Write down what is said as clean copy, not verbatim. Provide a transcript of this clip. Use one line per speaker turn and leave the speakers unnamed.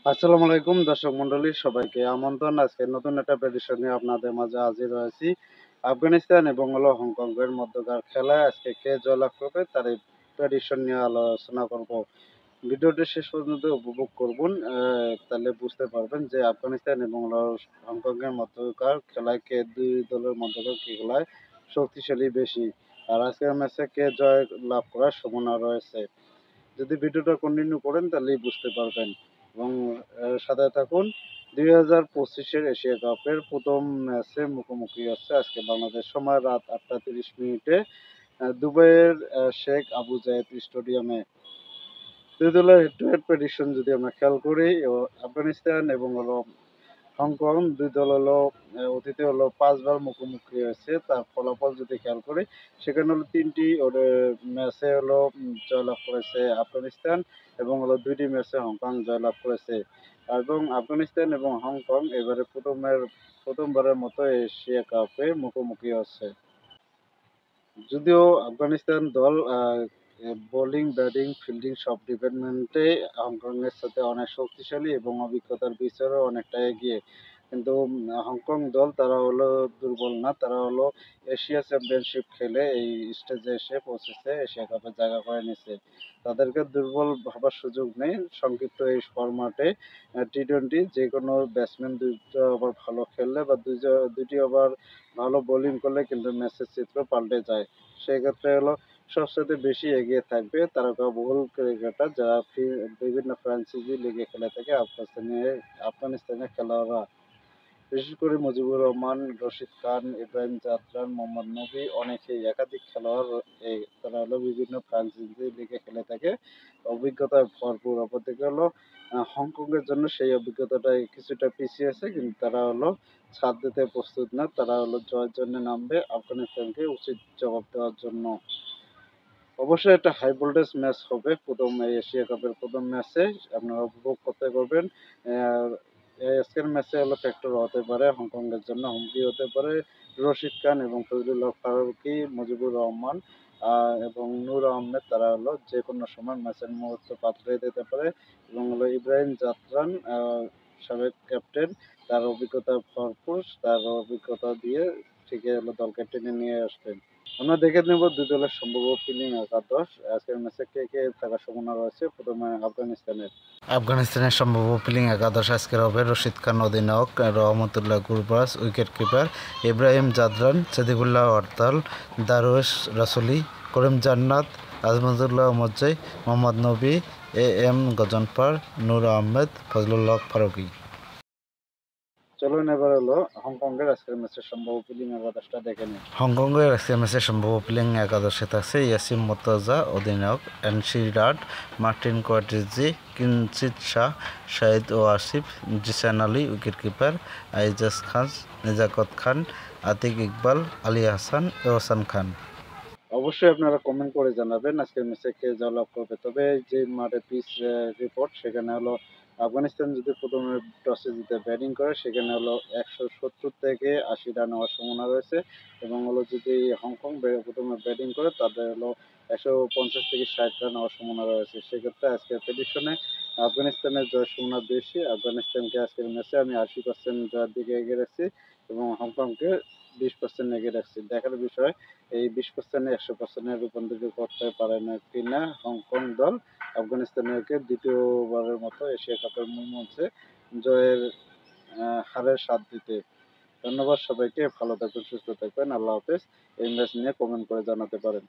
আসসালামু আলাইকুম দর্শক মন্ডলী, সবাইকে আমন্ত্রণ। আজকে নতুন একটা প্রেডিকশন নিয়ে আপনাদের মাঝে হাজির হয়েছি। আফগানিস্তান এবং হংকং এর মধ্যকার খেলায় আজকে কে জয়লাভ করবে তার এই প্রেডিকশন নিয়ে আলোচনা করব। ভিডিওটি শেষ পর্যন্ত উপভোগ করবেন, তাহলে বুঝতে পারবেন যে আফগানিস্তান এবং হংকং এর মধ্যকার খেলায় কে দুই দলের মধ্যকার খেলায় শক্তিশালী বেশি, আর আজকের ম্যাচে কে জয় লাভ করার সম্ভাবনা রয়েছে। যদি ভিডিওটা কন্টিনিউ করেন তাহলেই বুঝতে পারবেন এবং সাথে থাকুন। 2025-এর এশিয়া কাপের প্রথম ম্যাচে মুখোমুখি হচ্ছে আজকে বাংলাদেশ সময় রাত 8টা 30 মিনিটে দুবাইয়ের শেখ আবু জায়েদ স্টেডিয়ামে। দুই দলের হেড টু হেড প্রেডিকশন যদি আমরা খেয়াল করি, আফগানিস্তান এবং হংকং দুই দল অতীতে 5বার মুখোমুখি হয়েছে। তার ফলাফল যদি খেয়াল করি, সেখানে তিনটি ম্যাচে জয়লাভ করেছে আফগানিস্তান এবং 2টি ম্যাচে হংকং জয়লাভ করেছে। এবং আফগানিস্তান এবং হংকং এবারে প্রথমবারের মতো এশিয়া কাপে মুখোমুখি হচ্ছে। যদিও আফগানিস্তান দল বোলিং, ব্যাটিং, ফিল্ডিং সব ডিপার্টমেন্টে হংকং এর সাথে অনেক শক্তিশালী এবং অভিজ্ঞতার বিচারেও অনেকটা এগিয়ে, কিন্তু হংকং দল তারা দুর্বল না, তারা এশিয়া চ্যাম্পিয়নশিপ খেলে এই স্টেজে এসে পৌঁছেছে, এশিয়া কাপে জায়গা করে নিছে। তাদেরকে দুর্বল ভাবার সুযোগ নেই। সংক্ষিপ্ত এই ফরম্যাটে টি-20 যে কোনো ব্যাটসম্যান দুইটা ওভার ভালো খেললে বা দুইটি ওভার ভালো বোলিং করলে কিন্তু ম্যাচের চিত্র পাল্টে যায়। সেক্ষেত্রে সবচেয়ে বেশি এগিয়ে থাকবে তারকাবহুল ক্রিকেটার যারা বিভিন্ন ফ্র্যাঞ্চাইজি লিগে খেলে থাকে আফগানিস্তানের খেলোয়াড়রা। বিশেষ করে মুজিবুর রহমান, রশিদ খান, ইব্রাহিম জাদরান, মোহাম্মদ নবী অনেকেই একাধিক খেলোয়াড় তারা বিভিন্ন ফ্র্যাঞ্চাইজি লিগে খেলে থাকে, অভিজ্ঞতায় ভরপুর। অপরদিকে হংকং এর জন্য সেই অভিজ্ঞতাটা কিছুটা পিছিয়ে আছে, কিন্তু তারা ছাড় দিতে প্রস্তুত না, তারা জয়ের জন্য নামবে আফগানিস্তানকে উচিত জবাব দেওয়ার জন্য। অবশ্যই একটা হাই ভোল্টেজ ম্যাচ হবে প্রথম এই এশিয়া কাপের প্রথম ম্যাচে, আপনারা উপভোগ করতে পারবেন। আজকের ম্যাচে ফ্যাক্টর হতে পারে হংকং এর জন্য, হুমকি হতে পারে রশিদ খান এবং ফজলুল্লাহ ফারুকী, মুজিবুর রহমান এবং নূর আহমেদ। তারা যে কোনো সময় ম্যাচের মুহূর্ত পাল্টে দিতে পারে এবং ইব্রাহিম জাতরান, সাবেক ক্যাপ্টেন, তার অভিজ্ঞতা ভরপুর, তার অভিজ্ঞতা দিয়ে ঠিক দলকে টেনে নিয়ে আসবেন। আমরা দেখে নেব দুই দলের সম্ভাব্য ফিল্ডিং একাদশ। আজকের ম্যাচে কে কে থাকার সম্ভাবনা রয়েছে। প্রথমে আফগানিস্তানের সম্ভাব্য ওপেনিং একাদশ আজকের হবে: রশিদ খান অধিনায়ক, রহমতুল্লাহ গুরবাজ উইকেট কিপার, ইব্রাহিম জাদরান, সিদ্দিকুল্লাহ হরতাল, দারুয়েশ রাসুলি, করিম জান্নাত, আজমতুল্লাহ মজ্জাই, মোহাম্মদ নবী, এম গজনফর, নূর আহমেদ, ফজলুল্লাহ ফারুকী। চলুন এবার হংকং এর আজকের ম্যাচের সম্ভাব্য ওপেনিং একাদশটা দেখে নিই। হংকং এর আজকের ম্যাচের সম্ভাব্য ওপেনিং একাদশে থাকছে ইয়াসিন মুর্তজা অধিনায়ক, এনসি রাড, মার্টিন কোয়াট্রিজি, কিঞ্চিত শাহ, শাহিদ ও আসিফ, জিসান আলী উইকেট কিপার, আইজাজ খান, নিজাকত খান, আতিক ইকবাল, আলী হাসান, এহসান খান। অবশ্যই আপনারা কমেন্ট করে জানাবেন আজকের ম্যাচে কে জয়লাভ করবে। তবে যে মাঠে পিচ রিপোর্ট, সেখানে আফগানিস্তান যদি প্রথমে টসে জিতে ব্যাটিং করে, সেখানে 170 থেকে 80 রান হওয়ার সম্ভাবনা রয়েছে এবং যদি হংকং প্রথমে ব্যাটিং করে, তাদের 150 থেকে 60 রান হওয়ার সম্ভাবনা রয়েছে। সেক্ষেত্রে আজকের প্রেডিকশনে আফগানিস্তানের জয়ের সম্ভাবনা বেশি। আফগানিস্তানকে আজকের ম্যাচে আমি 80% জয়ের দিকে এগিয়ে রাখছি এবং হংকংকে 20% এগিয়ে রাখছি। দেখার বিষয় এই 20% 100% রূপান্তরিত করতে পারে না কিনা হংকং দল আফগানিস্তানকে দ্বিতীয়বারের মতো এশিয়া কাপের মূল মঞ্চে জয়ের হারের স্বাদ দিতে। ধন্যবাদ সবাইকে, ভালো থাকবেন, সুস্থ থাকবেন, আল্লাহ হাফেজ। এই ম্যাচ নিয়ে কমেন্ট করে জানাতে পারেন।